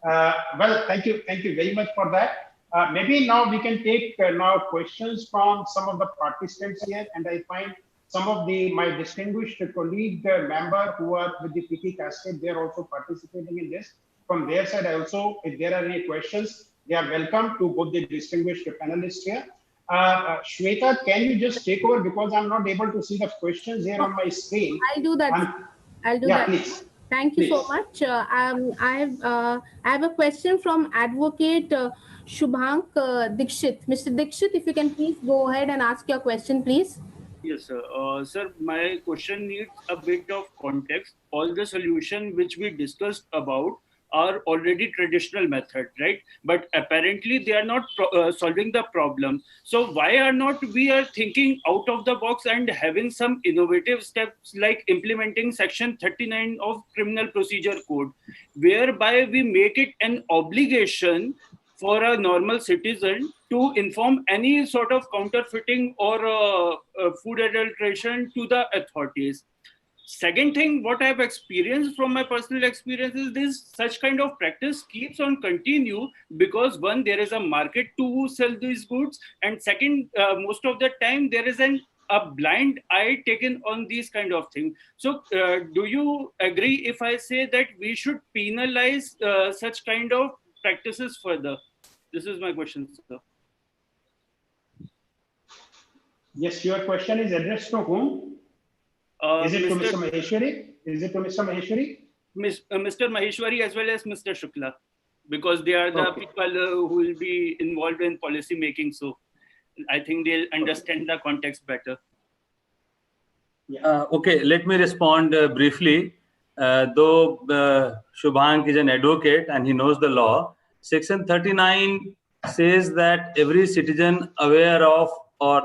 Well, thank you very much for that. Maybe now we can take now questions from some of the participants here, and I find some of my distinguished colleague member who are with the PT Cascade, they are also participating in this. From their side also, if there are any questions, they are welcome to both the distinguished panelists here. Shweta, can you just take over because I'm not able to see the questions here on my screen. I'll do that. I'll do yeah, that. Please. Thank you so much. I have a question from Advocate Shubhank Dikshit. Mr. Dikshit, if you can please go ahead and ask your question, please. Yes, sir. Sir, my question needs a bit of context. All the solutions which we discussed about are already traditional method, right? But apparently they are not solving the problem. So why are not we are thinking out of the box and having some innovative steps like implementing section 39 of Criminal Procedure Code, whereby we make it an obligation for a normal citizen to inform any sort of counterfeiting or food adulteration to the authorities. Second thing, what I've experienced from my personal experience is this such kind of practice keeps on continue because one, there is a market to sell these goods, and second, most of the time there is a blind eye taken on these kind of things. So do you agree if I say that we should penalize such kind of practices further? This is my question, sir. Yes, your question is addressed to whom? Is it to Mr. Maheshwari? Is it to Mr. Maheshwari? Mr. Maheshwari as well as Mr. Shukla, because they are the people who will be involved in policy making. So I think they'll understand the context better. Yeah. Okay, let me respond briefly. Though Shubhank is an advocate and he knows the law, Section 39 says that every citizen aware of or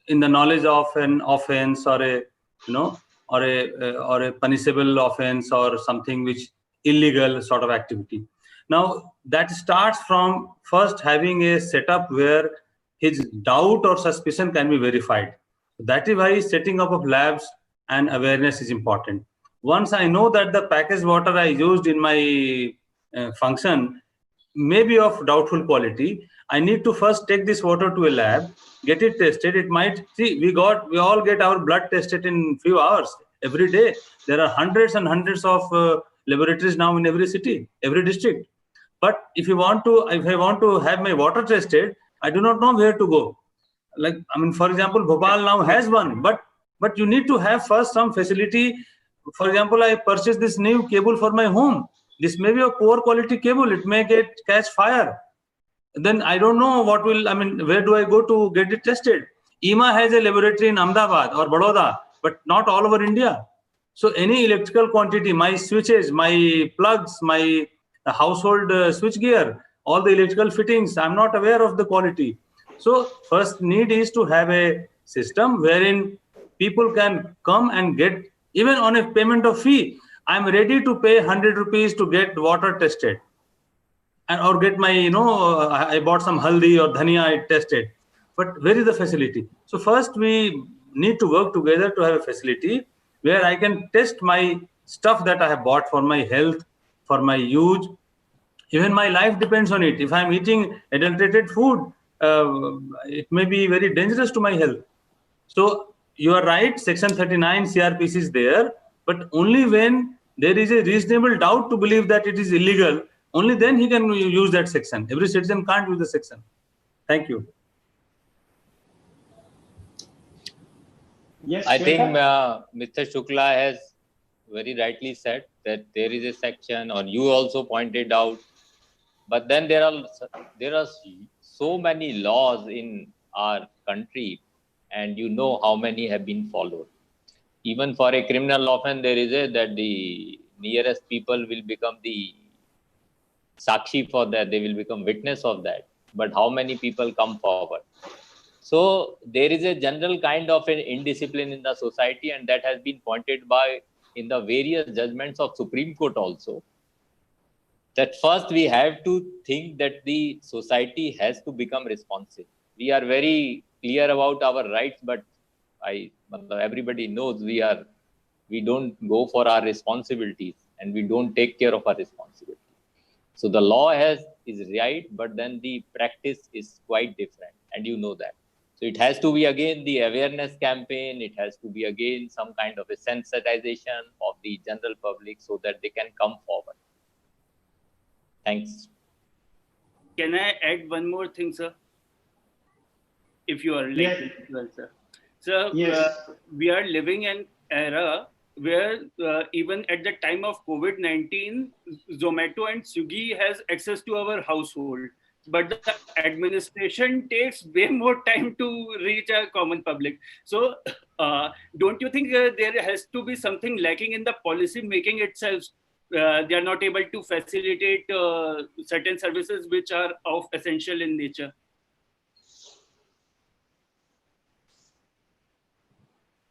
in the knowledge of an offense or a or a punishable offense or something which illegal sort of activity. Now that starts from first having a setup where his doubt or suspicion can be verified. That is why setting up of labs and awareness is important. Once I know that the packaged water I used in my function may be of doubtful quality. I need to first take this water to a lab, get it tested. It might, see, we all get our blood tested in few hours every day. There are hundreds and hundreds of laboratories now in every city, every district. But if I want to have my water tested, I do not know where to go. Like, I mean, for example, Bhopal now has one, but you need to have first some facility. For example, I purchased this new cable for my home. This may be a poor quality cable. It may catch fire. Then I don't know where do I go to get it tested? EMA has a laboratory in Ahmedabad or Baroda, but not all over India. So any electrical quantity, my switches, my plugs, my household switch gear, all the electrical fittings, I'm not aware of the quality. So first need is to have a system wherein people can come and get, even on a payment of fee, I'm ready to pay 100 rupees to get water tested. Or get my, I bought some haldi or dhania, I tested. But where is the facility? So first we need to work together to have a facility where I can test my stuff that I have bought for my health, for my use. Even my life depends on it. If I'm eating adulterated food, it may be very dangerous to my health. So you are right, Section 39 CRPC is there, but only when there is a reasonable doubt to believe that it is illegal, only then he can use that section. Every citizen can't use the section. Thank you. Yes, I think Mr. Shukla has very rightly said that there is a section, or you also pointed out, but then there are so many laws in our country, and you know how many have been followed. Even for a criminal offense, there is that the nearest people will become the sakshi for that, they will become witness of that. But how many people come forward? So there is a general kind of an indiscipline in the society, and that has been pointed by in the various judgments of Supreme Court also. That first we have to think that the society has to become responsive. We are very clear about our rights, but everybody knows we don't go for our responsibilities, and we don't take care of our responsibilities. So the law is right, but then the practice is quite different, and you know that. So it has to be again the awareness campaign. It has to be again some kind of a sensitization of the general public so that they can come forward. Thanks. Can I add one more thing, sir? If you are like well, sir. So Yes. We are living in an era where even at the time of COVID-19, Zomato and Swiggy has access to our household, but the administration takes way more time to reach a common public. So don't you think there has to be something lacking in the policy making itself? They are not able to facilitate certain services which are of essential in nature.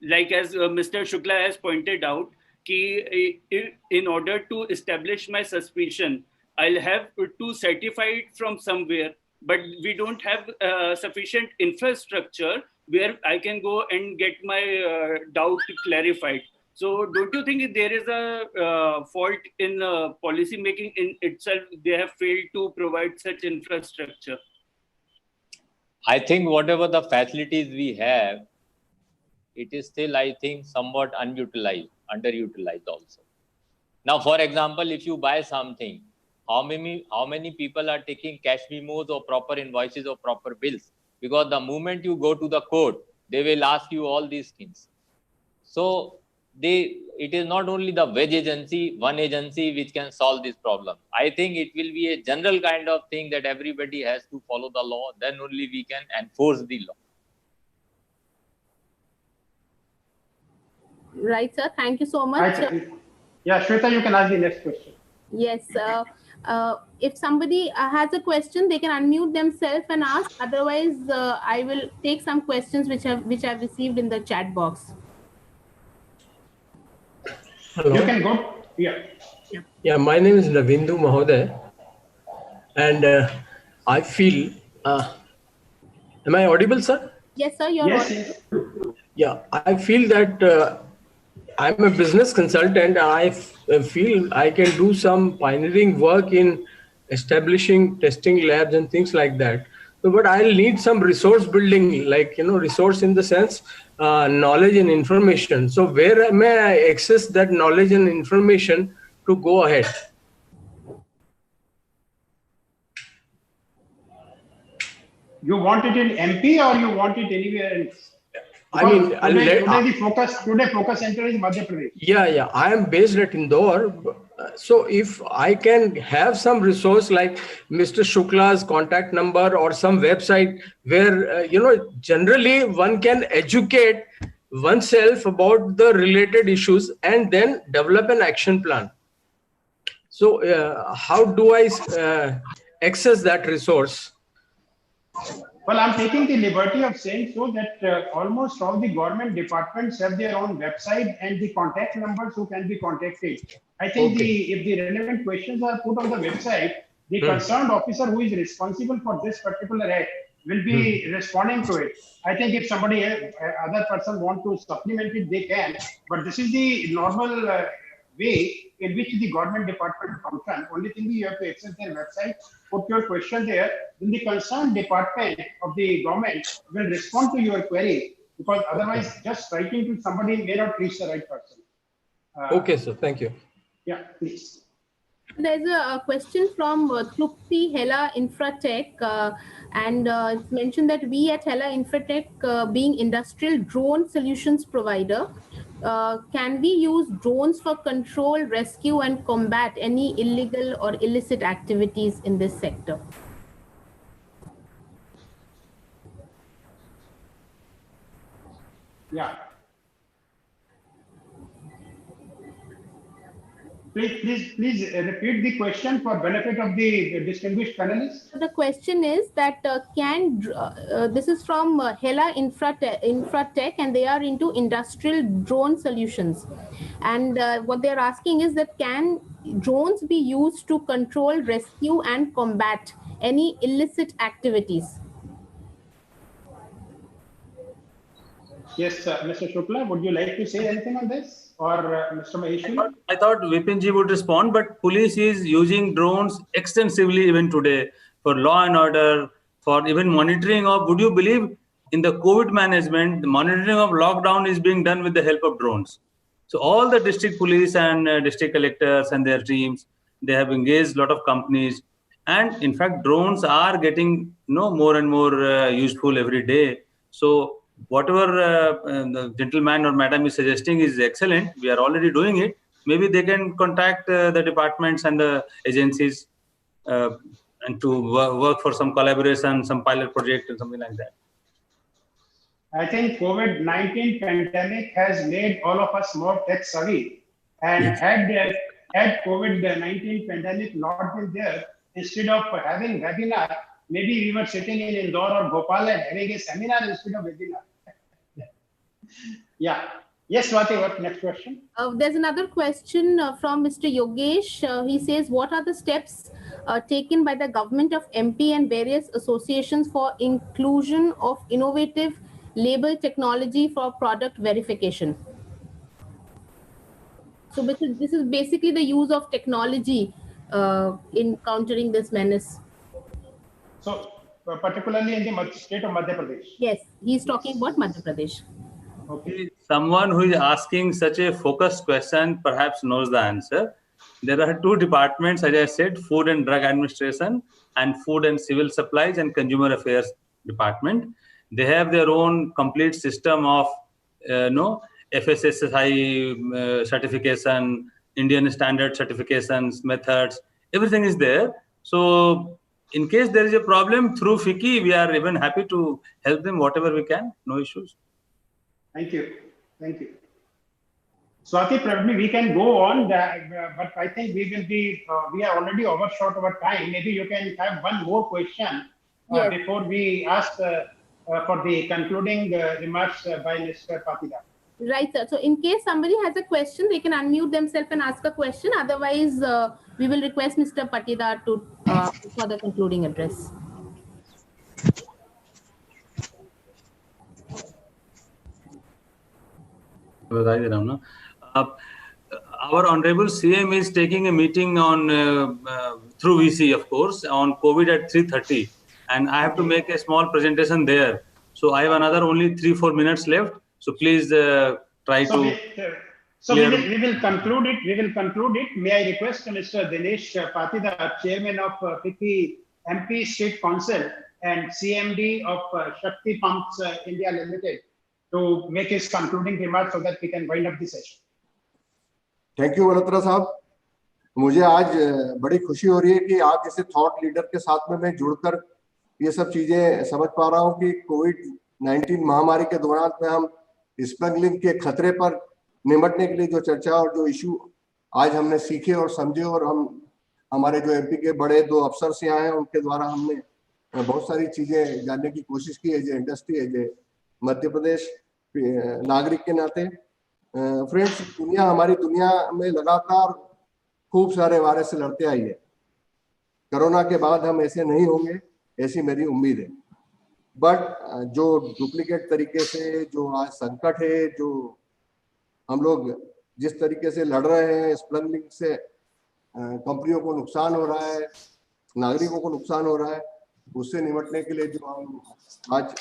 Like as Mr. Shukla has pointed out, in order to establish my suspicion, I'll have to certify it from somewhere, but we don't have sufficient infrastructure where I can go and get my doubt clarified. So don't you think there is a fault in policy making in itself? They have failed to provide such infrastructure. I think whatever the facilities we have, it is still, I think, somewhat underutilized also. Now, for example, if you buy something, how many people are taking cash memos or proper invoices or proper bills? Because the moment you go to the court, they will ask you all these things. So it is not only the one agency which can solve this problem. I think it will be a general kind of thing that everybody has to follow the law. Then only we can enforce the law. Right, sir. Thank you so much. Yeah, Shweta, you can ask the next question. Yes. If somebody has a question, they can unmute themselves and ask. Otherwise, I will take some questions which I've received in the chat box. Hello. You can go. Yeah. Yeah, my name is Ravindu Mahoday, and I feel. Am I audible, sir? Yes, sir. You're Yes. Yeah, I feel that I'm a business consultant. I feel I can do some pioneering work in establishing testing labs and things like that. So, but I'll need some resource building, like, resource in the sense, knowledge and information. So where may I access that knowledge and information to go ahead? You want it in MP or you want it anywhere else? I mean, today focus center is Madhya Pradesh. Yeah. I am based at Indore. So if I can have some resource like Mr. Shukla's contact number or some website where, generally one can educate oneself about the related issues and then develop an action plan. So how do I access that resource? Well, I'm taking the liberty of saying so that almost all the government departments have their own website and the contact numbers who can be contacted. I think if the relevant questions are put on the website, the concerned officer who is responsible for this particular act will be responding to it. I think if somebody, other person want to supplement it, they can. But this is the normal way in which the government department function. Only thing you have to access their website, put your question there, then the concerned department of the government will respond to your query, because otherwise just writing to somebody may not reach the right person. Okay, sir. Thank you. Yeah, please. There's a question from Trupti Hela Infratech, and it's mentioned that we at Hela Infratech, being industrial drone solutions provider, can we use drones for control, rescue, and combat any illegal or illicit activities in this sector? Yeah. Please repeat the question for benefit of the distinguished panelists. The question is that this is from Hela Infratech, and they are into industrial drone solutions. And what they're asking is that can drones be used to control, rescue, and combat any illicit activities? Yes, Mr. Shukla, would you like to say anything on this? Or Mr. Maheshwari? I thought Vipinji would respond, but police is using drones extensively even today for law and order, for even monitoring of, would you believe, in the COVID management, the monitoring of lockdown is being done with the help of drones. So all the district police and district collectors and their teams, they have engaged a lot of companies. And in fact, drones are getting more and more useful every day. So whatever the gentleman or madam is suggesting is excellent. We are already doing it. Maybe they can contact the departments and the agencies and to work for some collaboration, some pilot project and something like that. I think COVID-19 pandemic has made all of us more tech savvy. And had COVID-19 pandemic not been there, instead of having webinar, maybe we were sitting in Indore or Bhopal and having a seminar instead of webinar. Yeah. Yes, Swati, what next question? There's another question from Mr. Yogesh. He says, what are the steps taken by the government of MP and various associations for inclusion of innovative label technology for product verification? So this is basically the use of technology in countering this menace. So particularly in the state of Madhya Pradesh. Yes, he's talking about Madhya Pradesh. Okay. Someone who is asking such a focused question perhaps knows the answer. There are two departments, as I said, Food and Drug Administration and Food and Civil Supplies and Consumer Affairs Department. They have their own complete system of, FSSAI certification, Indian standard certifications, methods, everything is there. So in case there is a problem through FICCI, we are even happy to help them whatever we can, no issues. Thank you. Thank you. Swati, probably we can go on, but I think we will be, we are already overshot our time. Maybe you can have one more question before we ask for the concluding remarks by Mr. Patidar. Right, sir. So in case somebody has a question, they can unmute themselves and ask a question. Otherwise, we will request Mr. Patidar to for the concluding address. our honorable CM is taking a meeting on through VC, of course, on COVID at 3:30, and I have to make a small presentation there. So I have another only 3-4 minutes left. So please try to. So we will conclude it. We will conclude it. May I request Mr. Dinesh Patidar, Chairman of FICCI MP State Council and CMD of Shakti Pumps India Limited, to make his concluding remarks so that we can wind up the session. Thank you Malhotra साहब. मुझे आज बड़ी खुशी हो रही है कि आप जैसे थॉट लीडर के साथ में मैं जुड़कर ये सब चीजें समझ पा रहा हूँ कि कोविड-19 महामारी के दौरान में हम स्मगलिंग के खतरे पर निपटने के लिए जो चर्चा और जो इशू आज हमने सीखे और समझे, और हम हमारे जो एमपी के बड़े 2 अफसर यहाँ हैं उनके द्वारा हमने बहुत सारी चीजें जानने की कोशिश की है, जो इंडस्ट्री है, जो मध्य प्रदेश नागरिक के नाते. फ्रेंड्स, हमारी दुनिया में लगातार खूब सारे वायरस से लड़ते आई है. कोरोना के बाद हम ऐसे नहीं होंगे, ऐसी मेरी उम्मीद है. बट जो डुप्लीकेट तरीके से जो आज संकट है, जो हम लोग जिस तरीके से लड़ रहे हैं, स्मगलिंग से कंपनियों को नुकसान हो रहा है, नागरिकों को नुकसान हो रहा है, उससे निपटने के लिए जो हम आज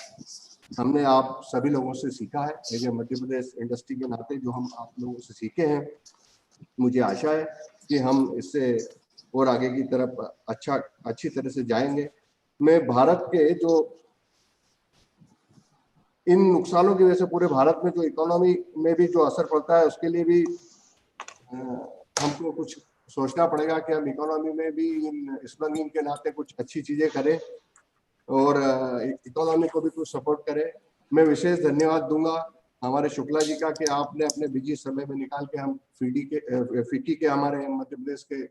हमने आप सभी लोगों से सीखा है, एज मध्य प्रदेश इंडस्ट्री के नाते जो हम आप लोगों से सीखे हैं, मुझे आशा है कि हम इससे और आगे की तरफ अच्छी तरह से जाएंगे. मैं भारत के जो इन नुकसानों की वजह से पूरे भारत में जो इकोनॉमी में भी जो असर पड़ता है, उसके लिए भी हमको कुछ सोचना पड़ेगा कि हम इकोनॉमी में भी इन स्मगलिंग के नाते कुछ अच्छी चीजें करें और इकोनॉमी को भी कुछ सपोर्ट करें. मैं विशेष धन्यवाद दूंगा हमारे शुक्ला जी का कि आपने अपने बिजी समय में निकाल के हम फिक्की के हमारे मध्य प्रदेश के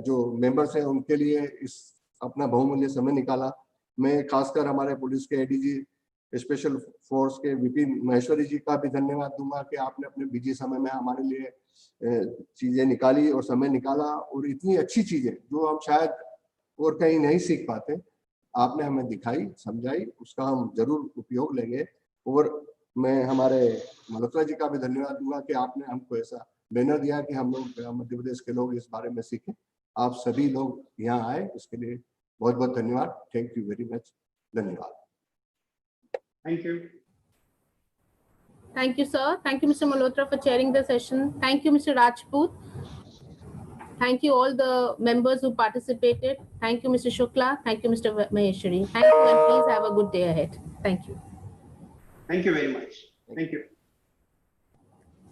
जो मेंबर्स हैं उनके लिए इस अपना बहुमूल्य समय निकाला. मैं खासकर हमारे पुलिस के एडीजी स्पेशल फोर्स के विपिन महेश्वरी जी का भी धन्यवाद दूंगा कि आपने अपने बिजी समय में हमारे लिए चीजें निकाली और समय निकाला, और इतनी अच्छी चीजें जो हम शायद और कहीं नहीं सीख पाते, आपने हमें दिखाई, समझाई, उसका हम जरूर उपयोग लेंगे. और मैं हमारे मल्होत्रा जी का भी धन्यवाद दूंगा कि आपने हमको ऐसा बैनर दिया कि हम लोग मध्य प्रदेश के लोग इस बारे में सीखें. आप सभी लोग यहाँ आए, इसके लिए बहुत बहुत धन्यवाद. Thank you very much. धन्यवाद. Thank you. Thank you, sir. Thank you, Mr. Malhotra, for chairing the session. Thank you, Mr. Rajput. Thank you all the members who participated. Thank you, Mr. Shukla. Thank you, Mr. Maheshwari. Thank you, and please have a good day ahead. Thank you. Thank you very much. Thank you.